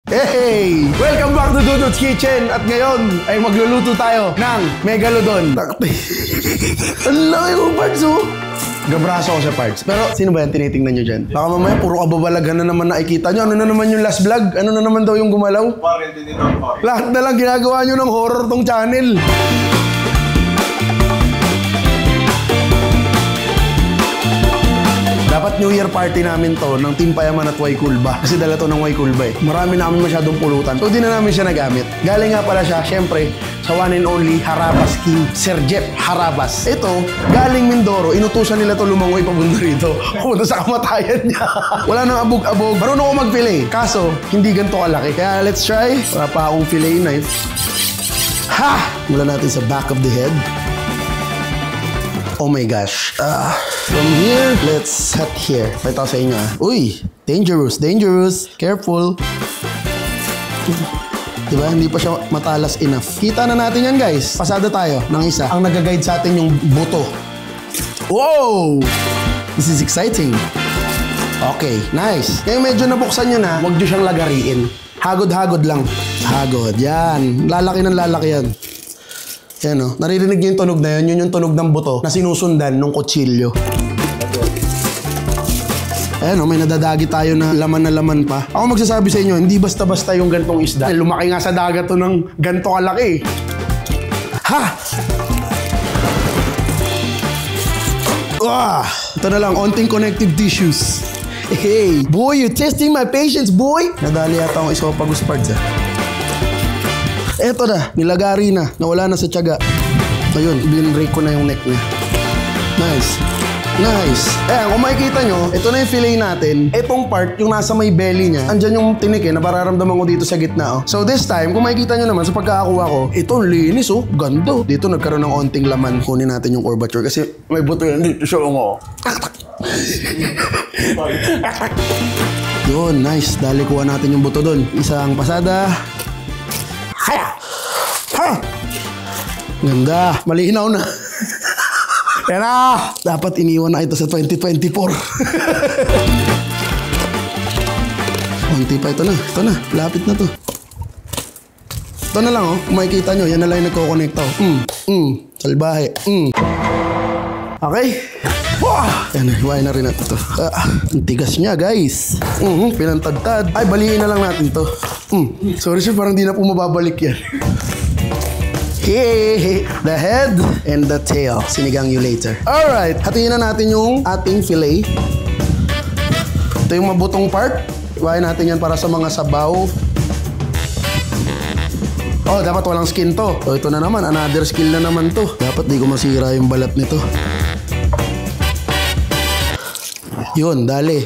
Hey! Welcome back to Dudut's Kitchen! At ngayon ay magluluto tayo ng Megalodon. Ang laki mo, Pards, oh! Gabraso ako sa Pards. Pero sino ba yan tinitingnan nyo dyan? Baka mamaya puro kababalaghan na naman nakikita nyo. Ano na naman yung last vlog? Ano na naman daw yung gumalaw? Lahat na lang ginagawa nyo ng horror tong channel. Dapat New Year party namin to ng Team Payaman at Waykulba. Kasi dala to ng Waykulba eh. Marami namin masyadong pulutan. So di na namin siya nagamit. Galing nga pala siya, syempre, sa one and only Harabas King, Sir Jeff Harabas. Ito, galing Mindoro, inutusan nila to lumangoy papunta rito. Pumunta sa kamatayan niya. Wala nang abog-abog. Marunong ako mag-fillet. Kaso, hindi ganito kalaki. Kaya let's try. Wala pa akong fillet knife. Ha! Mula natin sa back of the head. Oh my gosh. From here, let's cut here. Pakita ko sa inyo ah. Uy! Dangerous, dangerous. Careful. Diba? Hindi pa siya matalas enough. Kita na natin yan, guys. Pasada tayo ng isa. Ang nag-guide sa atin yung buto. Wow! This is exciting. Okay, nice. Kaya medyo nabuksan nyo na, huwag nyo siyang lagariin. Hagod-hagod lang. Hagod. Yan. Lalaki ng lalaki yan. Yan o. Naririnig niyo yung tunog na yun. Yun yung tunog ng buto na sinusundan ng kutsilyo. Ayan o, may nadadagi tayo na laman pa. Ako magsasabi sa inyo, hindi basta-basta yung gantong isda. Lumaki nga sa dagat to ng ganto kalaki. Ha! Ito na lang, onting connective tissues. Hey, boy, you're testing my patience, boy! Nadali yata akong esophagus parts ah. Eto na, nilagari na, nawala na sa tiyaga. Ayun, binrake ko na yung neck niya. Nice. Nice. Ayan, kung makikita nyo, ito na yung fillet natin. Etong part, yung nasa may belly niya, andyan yung tinik eh, nabararamdaman ko dito sa gitna oh. So this time, kung makikita nyo naman sa pagkakakuha ko, ito linis oh, ganda. Dito nagkaroon ng onting laman. Kunin natin yung curvature kasi may buto yan dito siya oh. Yun, nice. Dali kuha natin yung buto doon. Isang pasada. Ha! Ganda. Malinaw na. Yan na. Dapat iniwan na ito sa 2024. Konti pa ito na. Ito na. Lapit na to. Ito na lang oh. Kung makikita nyo, yan na lang yung nagko-connect oh. Salbahe. Okay. Yan, hiwain na rin natin ito. Ang tigas niya, guys. Pinantagtad. Ay, baliin na lang natin to. Sorry sir, parang di na po mababalik yan. Hey, the head and the tail. Sinigang you later. Alright, hatiin na natin yung ating fillet. Ito yung mabutong part. Hiwain natin yan para sa mga sabaw. Oh, dapat walang skin to. So, ito na naman, another skill na naman to. Dapat di ko masira yung balat nito. Yun, dali.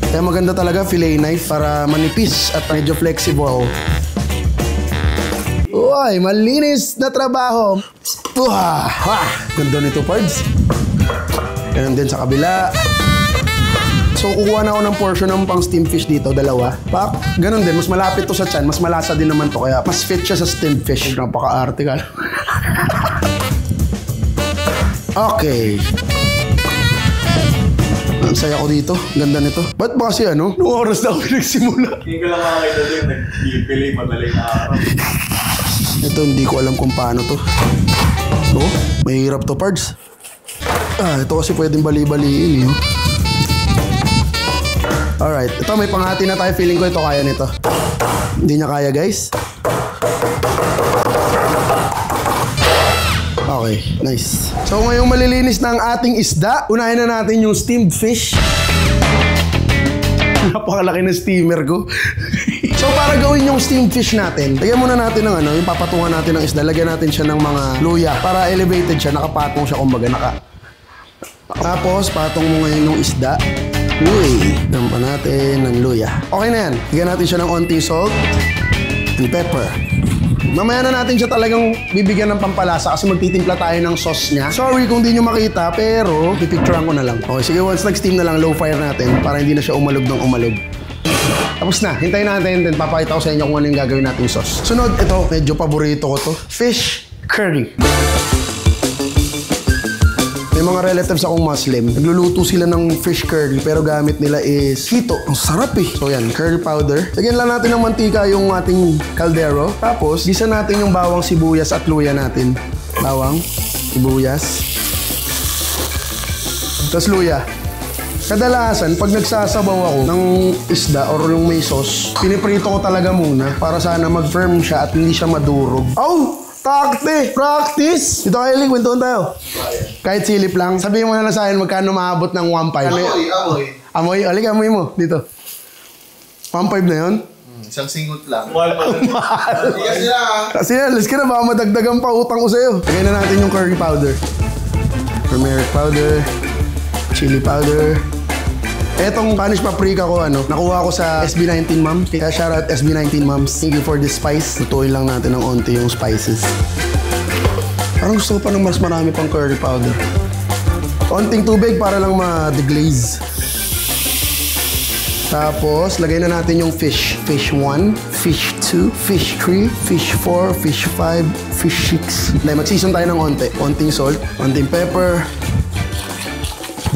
Kaya maganda talaga fillet knife para manipis at medyo flexible. Uy, malinis na trabaho. Ganda nito, Pards. Ganun din sa kabila. So, kukuha na ako ng portion ng pang steamed fish dito, dalawa. Pak, ganun din. Mas malapit to sa tiyan. Mas malasa din naman to. Kaya mas fit siya sa steamed fish. Napaka-arte ka. Okay. Ang saya ko dito. Ganda nito. Ba't ba kasi ano? Noong oras na ako pinagsimula. Hindi ko lang makakita din. Nag-pili madaling araw. Ito, hindi ko alam kung paano to. Oh, mahirap to, Pards. Ito kasi pwedeng bali-baliin eh. Alright. Ito, may panghati na tayo. Feeling ko ito kaya nito. Hindi niya kaya, guys. Okay, nice. So ngayong malilinis na ang ating isda, unahin na natin yung steamed fish. Napakalaki ng steamer ko. So para gawin yung steamed fish natin, lagyan muna natin ng ano, yung papatungan natin ng isda. Lagyan natin siya ng mga luya para elevated siya, nakapatong siya kumbaga, Tapos patong mo ngayon yung isda. Uy, dampa natin ng luya. Okay na yan. Lagyan natin siya ng onting salt and pepper. Mamaya na natin siya talagang bibigyan ng pampalasa kasi magtitimpla tayo ng sauce niya. Sorry kung di nyo makita, pero pipicturean ko na lang. Okay, sige, once nag-steam na lang, low fire natin para hindi na siya umalog ng umalog. Tapos na, hintayin natin, then papakita ko sa inyo kung ano yung gagawin nating sauce. Sunod, ito, medyo paborito ko to. Fish curry. May mga relatives akong Muslim. Nagluluto sila ng fish curry pero gamit nila is hito. Ang sarap eh. So yan, curry powder. Lagyan lang natin ng mantika yung ating kaldero. Tapos, gisa natin yung bawang sibuyas at luya natin. Bawang, sibuyas. Tapos luya. Kadalasan, pag nagsasabaw ako ng isda or yung may sauce, piniprito ko talaga muna para sana mag-firm siya at hindi siya madurog. Oh! Takte! Practice! Ito Kylie, kwentuhan tayo. Kahit silip lang. Sabihin mo na sa akin magkano maabot ng 1.5. Amoy. Amoy? Alika, amoy mo. Dito. 1.5 na yun? Isang singot lang. Kasi na. Kasi alas ka na, baka madagdagan pa utang ko sa'yo. Lagyan na natin yung curry powder. Turmeric powder. Chili powder. Etong Spanish paprika ko, nakuha ko sa SB19 Moms. Kaya shoutout SB19 Moms. Thank you for the spice. Lutuin lang natin ng onti yung spices. Parang gusto ko pa ng mas marami pang curry powder. Onting tubig para lang ma-deglaze. Tapos, lagay na natin yung fish. Fish 1, fish 2, fish 3, fish 4, fish 5, fish 6. Mag-season tayo ng onti. Onting salt, onting pepper.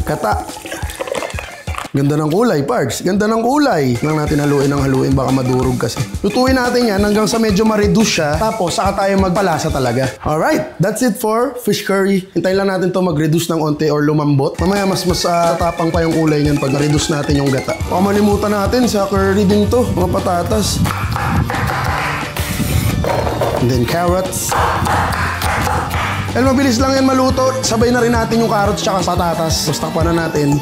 Kata. Ganda ng kulay, parts. Ganda ng kulay. Lang natin haluin, baka madurog kasi. Lutuin natin yan hanggang sa medyo ma-reduce siya. Tapos, saka tayo magpalasa talaga. Alright, that's it for fish curry. Hintayin lang natin to mag-reduce ng onte or lumambot. Mamaya mas tatapang pa yung kulay niyan pag na-reduce natin yung gata. Baka malimutan natin, sa curry din to. Mga patatas. And then carrots. And mabilis lang yan maluto. Sabay na rin natin yung carrots tsaka patatas. Tapos takpan na natin.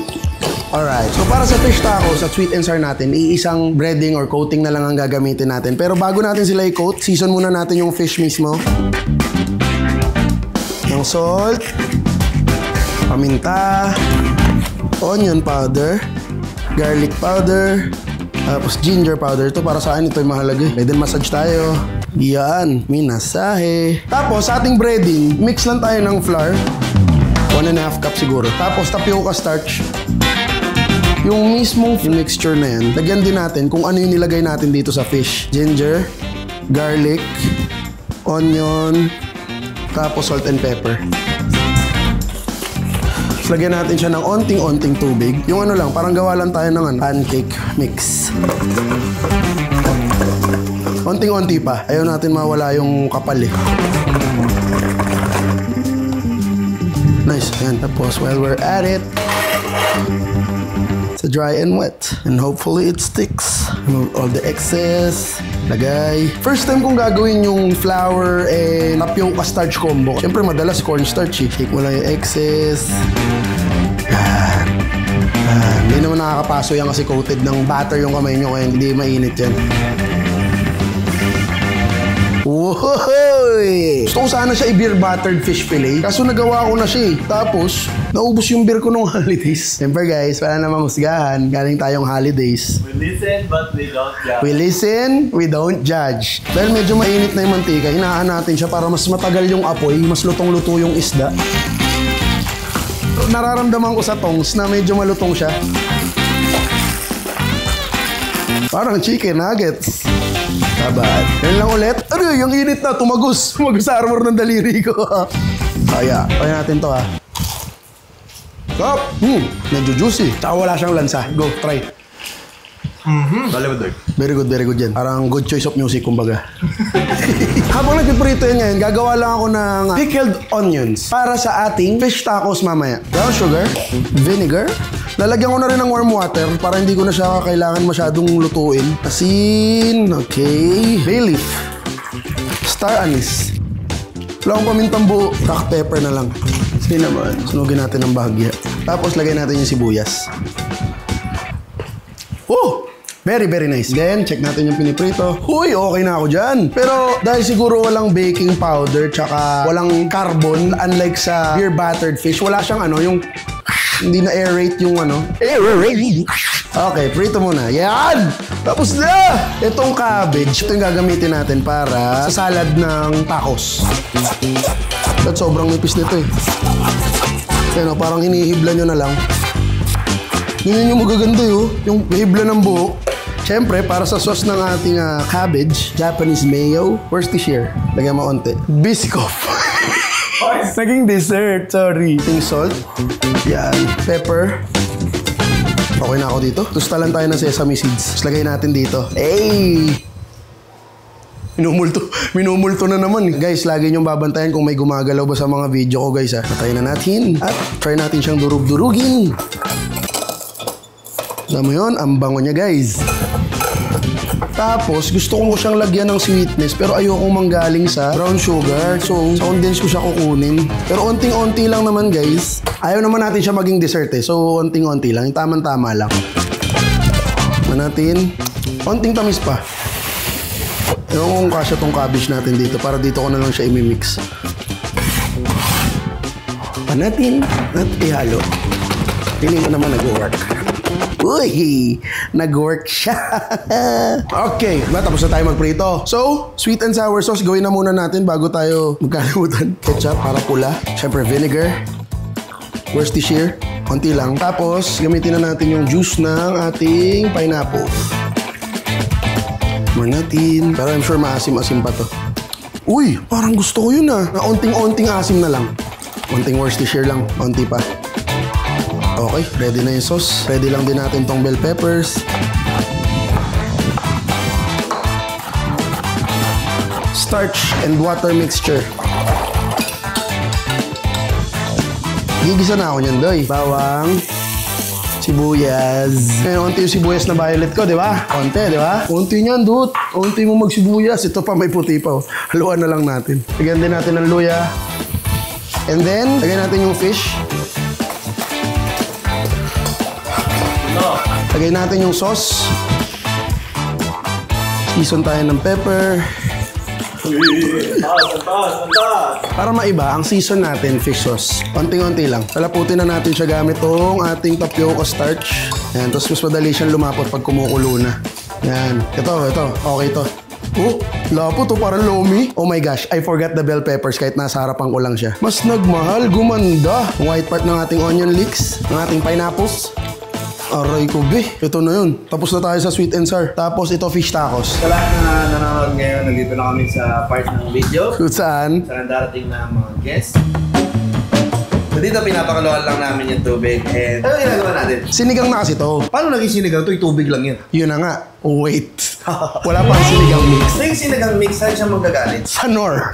Alright, so para sa fish tacos at sweet and sour natin, iisang breading or coating na lang ang gagamitin natin. Pero bago natin sila i-coat, season muna natin yung fish mismo. Ng salt, paminta, onion powder, garlic powder, tapos ginger powder. Ito para sa akin, ito yung mahalaga. May din massage tayo. Yan, minasahe. Tapos sa ating breading, mix lang tayo ng flour. 1.5 cup siguro. Tapos tapioca starch. Yung mismong mixture na yan, lagyan din natin kung ano yung nilagay natin dito sa fish. Ginger, garlic, onion, tapos salt and pepper. Tapos lagyan natin siya ng onting-onting tubig. Yung ano lang, parang gawa lang tayo ng pancake mix. Onting-onti pa. Ayaw natin mawala yung kapal eh. Nice. Yan. Tapos while we're at it, it's dry and wet. And hopefully it sticks. Remove all the excess. Lagay. First time kong gagawin yung flour and tapioca starch combo. Siyempre madalas cornstarch eh. Shake mo lang yung excess. Yan. Hindi naman nakakapaso yan kasi coated ng butter yung kamay nyo kaya hindi mainit yan. Wohoy! Gusto ko sana siya i-beer buttered fish fillet. Kaso nagawa ko na siya eh. Tapos, naubos yung beer ko nung holidays. Siyempre guys, wala namang husgahan. Galing tayong holidays. We listen but we don't judge. We listen, we don't judge. Dahil medyo mainit na yung mantika, hinaan natin siya para mas matagal yung apoy, mas lutong-luto yung isda. Nararamdaman ko sa tongs na medyo malutong siya. Parang chicken nuggets. Tabad. Yan lang ulit. Ano yung init na, tumagos. Tumagos sa armor ng daliri ko. Kaya, kaya natin to ha. Stop! Medyo juicy. Tsaka wala siyang lansa. Go, try. Very good yan. Parang good choice of music, kumbaga. Habang nagpiprito yan ngayon, gagawa lang ako ng pickled onions para sa ating fish tacos mamaya. Brown sugar, vinegar, lalagyan ko na rin ng warm water para hindi ko na siya kailangan masyadong lutuin. Asin, okay. Bay leaf, star anise. Wala akong pamintang buo, black pepper na lang. Sige naman, sunugin natin ng bahagya. Tapos lagay natin yung sibuyas. Oh! Very, very nice. Then, check natin yung piniprito. Huy, okay na ako dyan. Pero dahil siguro walang baking powder tsaka walang carbon, unlike sa beer battered fish, wala siyang yung hindi na aerate yung Okay, prito muna. Yan! Tapos na! Itong cabbage, ito yung gagamitin natin para sa salad ng tacos. At sobrang nipis nito eh. Yan parang hinihibla nyo na lang. Yun yung magaganda yung hibla ng buhok. Siyempre, para sa sauce ng ating cabbage, Japanese mayo. Where's the share? Lagyan mo onte. Biscoff. Naging dessert, sorry. Ting salt. Yan. Pepper. Okay na ako dito. Tustalan tayo ng sesame seeds. Tapos lagay natin dito. Hey! Minumulto na naman. Guys, lagi niyong babantayan kung may gumagalaw ba sa mga video ko, guys. Patayin na natin. At try natin siyang durug-durugin. Alam mo yun? Ang bango niya, guys. Tapos, gusto ko siyang lagyan ng sweetness pero ayokong manggaling sa brown sugar. So, sa condense ko siya kukunin. Pero onting-onti lang naman, guys. Ayaw naman natin siya maging dessert eh. So, onting-onti lang. Yung tamang-tama lang. Natin. Onting tamis pa. Ewan kung kasya tong cabbage natin dito para dito ko na lang siya imimix. Natin at ihalo. Piling ko naman nag-work. Uy! Nag-work siya. Okay, tapos na tayo magprito. So, sweet and sour sauce, gawin na muna natin bago tayo magkalimutan. Ketchup para pula. Siyempre, vinegar. Worcestershire. Konti lang. Tapos, gamitin na natin yung juice ng ating pineapple. More natin. Pero I'm sure maasim-asim pa to. Uy, parang gusto ko yun ah. Na onting-onting asim na lang. Onting Worcestershire lang. Onti pa. Okay, ready na yung sauce. Ready lang din natin tong bell peppers. Starch and water mixture. Gigisa na ako niyan, doy. Bawang. Sibuyas. Ngayon, unti yung sibuyas na violet ko, di ba? Unti, di ba? Unti niyan, dude. Unti mo magsibuyas. Ito pa may puti pa. Haluan na lang natin. Lagyan din natin ng luya. And then, lagyan natin yung fish. Lagay natin yung sauce. Season tayo ng pepper. Para maiba, ang season natin, fish sauce. Konting-konti lang. Palaputin na natin siya gamit tong ating tapioca starch. Yan, tapos mas madali siyang lumapot pag kumukulo na. Yan. Ito. Okay to. Oh, lapo to, parang lomi. Oh my gosh, I forgot the bell peppers kahit nasa harapan ko lang siya. Mas nagmahal, gumanda. White part ng ating onion leeks, ng ating pineapples. Aray ko, be. Ito na yun. Tapos na tayo sa sweet and sour. Tapos ito, fish tacos. Sa lahat na nanonood ngayon, nandito na kami sa part ng video. Saan? Sa darating na mga guests. So dito, pinapakaluan lang namin yung tubig. And ano ginagawa natin? Sinigang na kasi to. Paano naging sinigang to? Tubig lang yun. Yun na nga. Wait. Wala pang sinigang mix. So yung sinigang mix, saan siya magagalit? Sa Nor.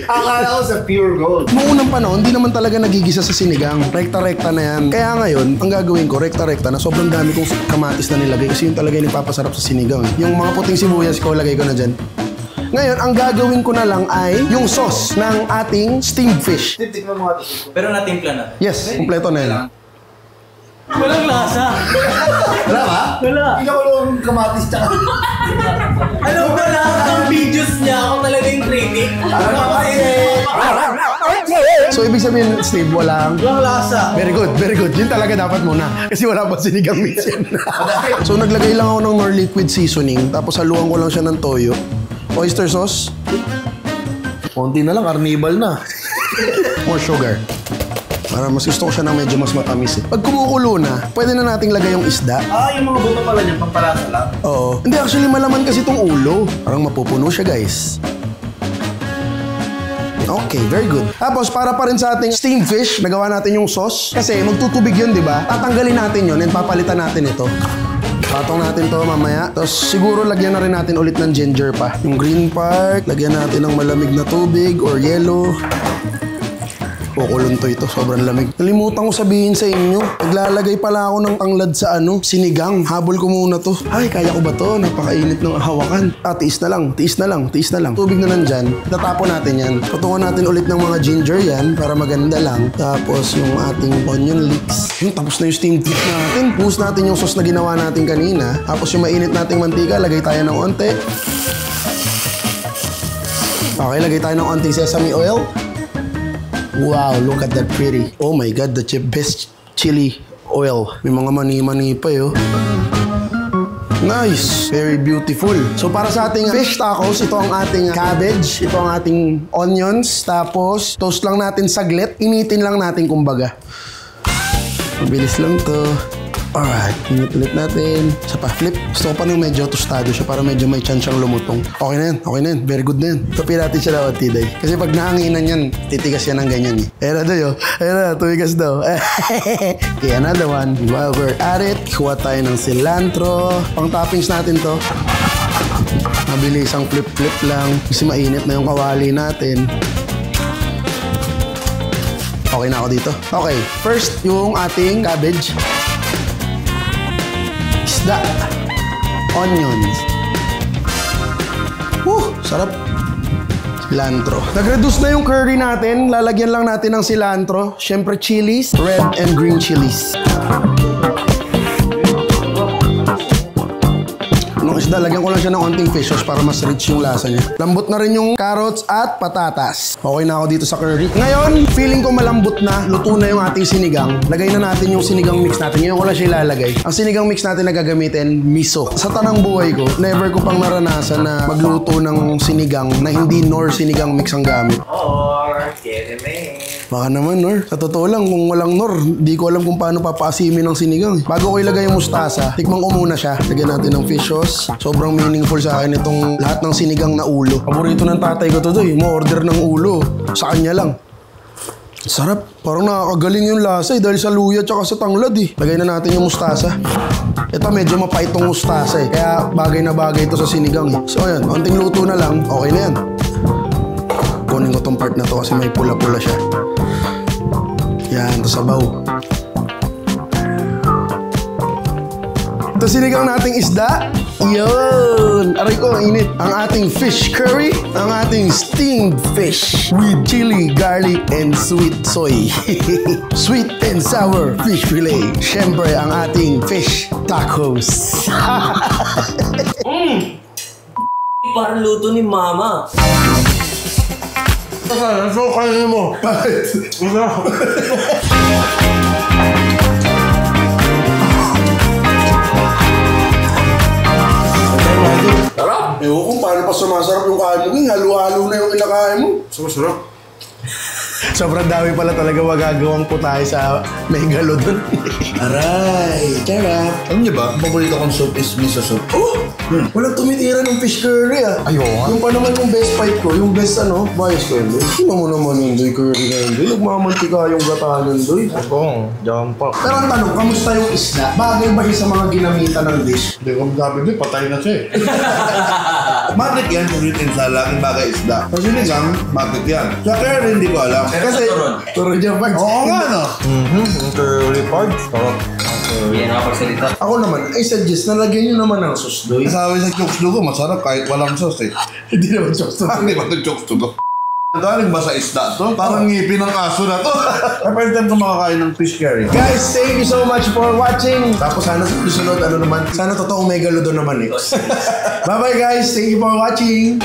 Akala ko sa pure gold. Noong unang panahon, hindi naman talaga nagigisa sa sinigang. Rekta-rekta na yan. Kaya ngayon, ang gagawin ko, rekta-rekta na sobrang dami kong kamatis na nilagay kasi yun talaga yung nagpapasarap sa sinigang. Yung mga puting sibuyas ko, lagay ko na dyan. Ngayon, ang gagawin ko na lang ay yung sauce ng ating steamed fish. Tikman mo nga ito. Pero natimpla na. Yes, kumpleto na yan. Walang lasa. Wala ba? Wala. Hindi ka walang kamatis tsaka. Alam mo, lahat ng videos niya, ako talaga yung critic. Ano So, ibig sabihin, Steve, walang lasa. Very good, very good. Yun talaga dapat muna. Kasi wala pa sinigang mix yan. So, naglagay lang ako ng more liquid seasoning. Tapos, haluan ko lang siya ng toyo. Oyster sauce. Konti na lang, carnival na. More sugar. Para mas gusto ko siya ng medyo mas matamis eh. Pag kumukulo na, pwede na nating lagay yung isda. Yung mga buto pala niya, pampalasa lang. Oo. Hindi, actually malaman kasi itong ulo. Parang mapupuno siya, guys. Okay, very good. Tapos, para pa rin sa ating steamed fish, nagawa natin yung sauce. Kasi magtutubig yun, di ba? Tatanggalin natin yun and papalitan natin ito. Patong natin to mamaya. Tapos siguro lagyan na rin natin ulit ng ginger pa. Yung green part, lagyan natin ng malamig na tubig or yellow. Kukulon to ito, sobrang lamig. Nalimutan ko sabihin sa inyo, naglalagay pala ako ng tanglad sa sinigang. Habol ko muna to. Ay, kaya ko ba to? Napakainit ng hawakan. Tiis na lang, tiis na lang, tiis na lang. Tubig na nandyan, tatapon natin yan. Patungan natin ulit ng mga ginger yan para maganda lang. Tapos yung ating onion leeks. Tapos na yung steamed fish natin. Puhos natin yung sauce na ginawa natin kanina. Tapos yung mainit nating mantika, lagay tayo ng onte. Okay, lagay tayo ng onting sesame oil. Wow, look at that pretty. Oh my God, the best chili oil. May mga mani-mani pa yun. Nice. Very beautiful. So para sa ating fish tacos, ito ang ating cabbage, ito ang ating onions, tapos toast lang natin saglit, initin lang natin kumbaga. Mabilis lang to. Alright, init ulit natin. Isa pa, flip. Gusto ko pa nung medyo tostado siya para medyo may chance siyang lumutong. Okay na yan. Very good na yan. Tupi natin siya daw, Tiday. Kasi pag nahanginan yan, titigas yan ng ganyan eh. Ayan na daw yun. Ayan na, tumigas daw. Okay, another one. While we're at it, kuha tayo ng cilantro. Pang toppings natin to. Mabilisang flip-flip lang. Kasi mainit na yung kawali natin. Okay na ako dito. Okay, first yung ating cabbage. Isda. Onions. Sarap. Cilantro. Nag-reduce na yung curry natin. Lalagyan lang natin ng cilantro. Siyempre chilies. Red and green chilies. Nung isda, lagyan ko lang siya ng onting fish sauce para mas rich yung lasa niya. Lambot na rin yung carrots at patatas. Okay na ako dito sa curry. Ngayon, feeling ko malambot na. Luto na yung ating sinigang. Lagay na natin yung sinigang mix natin. Ngayon ko lang siya ilalagay. Ang sinigang mix natin na gagamitin, miso. Sa tanang buhay ko, never ko pang naranasan na magluto ng sinigang na hindi nor sinigang mix ang gamit. Or, get it, man. Baka naman, Nor. Sa totoo lang, kung walang Nor, di ko alam kung paano papaasimin ng sinigang. Bago ko ilagay yung mustasa, tikman ko muna siya. Lagyan natin ng fish sauce. Sobrang meaningful sa akin itong lahat ng sinigang na ulo. Paborito ng tatay ko to doy. Mo-order ng ulo. Sa kanya lang. Sarap. Parang nakakagaling yung lasa dahil sa luya tsaka sa tanglad eh. Lagay na natin yung mustasa. Ito medyo mapait tong mustasa eh. Kaya bagay na bagay ito sa sinigang eh. So ayan, konting luto na lang. Okay na yan. Kunin ko tong part na to kasi may pula-pula siya. Yan, ito sabaw. Ito sinigang nating isda. Yun! Aray ko, init. Ang ating fish curry. Ang ating steamed fish with chili, garlic, and sweet soy. Sweet and sour fish fillet. Siyempre, ang ating fish tacos. Parang luto ni Mama. So, kainin mo. Sarap! Ewan kung paano pa sumasarap yung kain mo. Halo-halo na yung kinakain mo. Sumasarap. Sobrang dami pala talaga magagawang putahe sa Megalodon. Aray! Charap! Alam niyo ba, paborito kong soup is miso soup. Oh! Walang tumitira ng fish curry ah. Ayaw nga. Yung pa naman yung best fight ko, yung best bias ko yun. Sino mo naman yung doy curry na yun? Nagmamantika yung gatahan ng doy. Oo, diyan pa. Pero ang tanong, kamusta yung isda? Bagay ba siya sa mga ginamitan ng dish? Hindi ko sabi din, patay na siya eh. Matik yan, sweet and salaking bagay isda. Kasi sinigang, matik yan. Sa curry, hindi ko alam. Kasi, turo niya pa. Oo nga, no? Curly parts. Yan nakapagsalita. Ako naman, I suggest na lagyan nyo naman ng sauce doy. Sabi sa chokes dugo, masarap kahit walang sauce eh. Hindi naman sauce doy. Hindi ba ito chokes dugo? Galing ba sa isda to? Parang ngipin ng aso na to. Kapag time ko makakain ng fish curry. Guys, thank you so much for watching. Tapos sana sa susunod, ano naman, sana totoong Megalodon naman eh. Bye-bye guys, thank you for watching.